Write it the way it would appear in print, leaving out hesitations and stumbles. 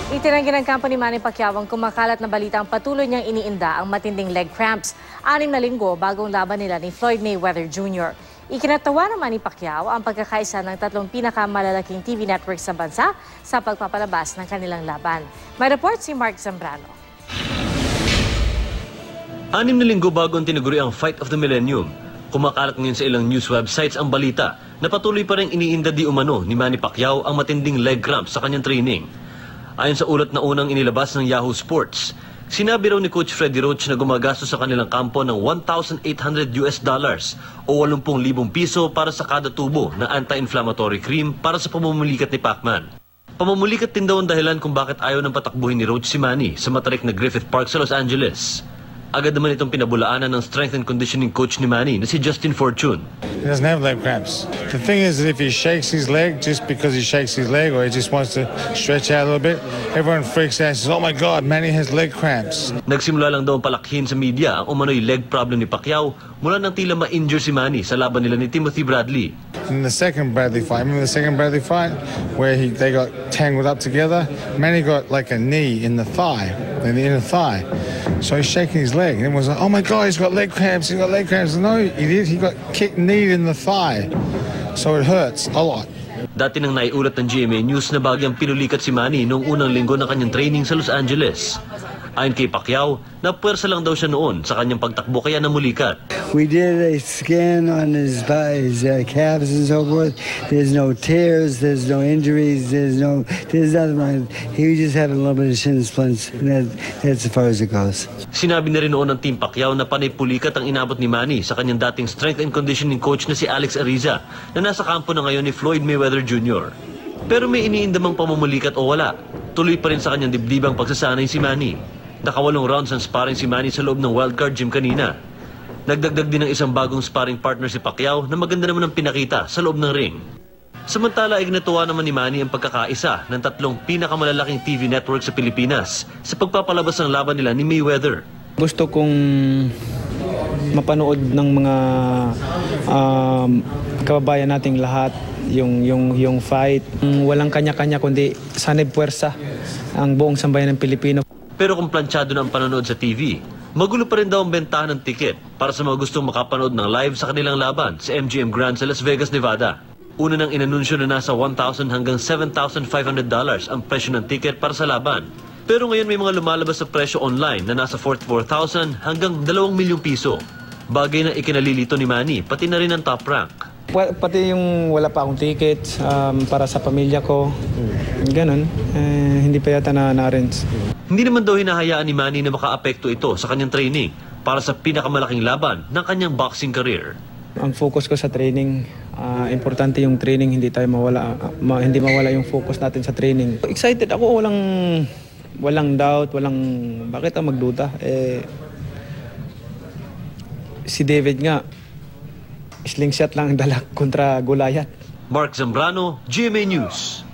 Itinanggi ng kampo ni Manny Pacquiao ang kumakalat na balitang patuloy niyang iniinda ang matinding leg cramps. 6 na linggo bagong laban nila ni Floyd Mayweather Jr. Ikinatawa naman ni Pacquiao ang pagkakaisa ng 3 pinakamalalaking TV networks sa bansa sa pagpapalabas ng kanilang laban. May report si Mark Zambrano. 6 na linggo bago ang tinaguri ang Fight of the Millennium. Kumakalat ngayon sa ilang news websites ang balita na patuloy pa rin iniinda di umano ni Manny Pacquiao ang matinding leg cramps sa kanyang training. Ayon sa ulat na unang inilabas ng Yahoo Sports, sinabi raw ni Coach Freddie Roach na gumagastos sa kanilang kampo ng $1,800 o 80,000 piso para sa kada tubo na anti-inflammatory cream para sa pamumulikat ni Pacman. Pamumulikat din daw ang dahilan kung bakit ayaw ng patakbuhin ni Roach si Manny sa matarik na Griffith Park sa Los Angeles. Agad naman itong pinabulaanan ng strength and conditioning coach ni Manny na si Justin Fortune. He doesn't have leg cramps. The thing is that if he shakes his leg just because he shakes his leg or he just wants to stretch out a little bit, everyone freaks out and says, "Oh my God, Manny has leg cramps." Nagsimula lang daw ang palakhin sa media ang umano'y leg problem ni Pacquiao mula nang tila ma-injure si Manny sa laban nila ni Timothy Bradley. In the second Bradley fight, remember the second Bradley fight where they got tangled up together? Manny got like a knee in the thigh, in the inner thigh. So he's shaking his leg and everyone's like, "Oh my God, he's got leg cramps, he's got leg cramps." No, he did. He got kicked knee in the thigh. So it hurts a lot. Dati nang naiulat ng GMA News na bagyang pinulikat si Manny noong unang linggo ng kanyang training sa Los Angeles. Ayon kay Pacquiao, napuwersa lang daw siya noon sa kanyang pagtakbo kaya namulikat. We did a scan on his calves and so forth. There's no tears, there's no injuries, there's nothing wrong. He just had a little bit of shin splints, and that's as far as it goes. Sinabi na rin noon ng Team Pacquiao na panay pulikat ang inabot ni Manny sa kanyang dating strength and conditioning coach na si Alex Ariza na nasa kampo na ngayon ni Floyd Mayweather Jr. Pero may iniindamang pamumulikat o wala, tuloy pa rin sa kanyang dibdibang pagsasanay si Manny. Naka-8 rounds ang sparring si Manny sa loob ng wildcard gym kanina. Nagdagdag din ng isang bagong sparring partner si Pacquiao na maganda naman ang pinakita sa loob ng ring. Samantala ay ginatuwa naman ni Manny ang pagkakaisa ng 3 pinakamalalaking TV network sa Pilipinas sa pagpapalabas ng laban nila ni Mayweather. Gusto kong mapanood ng mga kababayan nating lahat yung fight. Walang kanya-kanya kundi sanib puwersa ang buong sambayan ng Pilipino. Pero kung planchado na ang panonood sa TV, magulo pa rin daw ang bentahan ng tiket para sa mga gustong makapanood ng live sa kanilang laban sa MGM Grand sa Las Vegas, Nevada. Una nang inanunsyo na nasa $1,000 hanggang $7,500 ang presyo ng tiket para sa laban. Pero ngayon may mga lumalabas sa presyo online na nasa $44,000 hanggang ₱2,000,000 piso. Bagay na ikinalilito ni Manny, pati na rin ang top rank. Pati yung wala pa akong ticket para sa pamilya ko, ganun, hindi pa yata na-arrange. Hindi naman daw hinahayaan ni Manny na makaapekto ito sa kanyang training para sa pinakamalaking laban ng kanyang boxing career. Ang focus ko sa training, importante yung training, hindi mawala yung focus natin sa training. Excited ako, walang doubt, bakit ang magduda? Si David nga, slingshot lang ang dala kontra Goliath. Mark Zambrano, GMA News.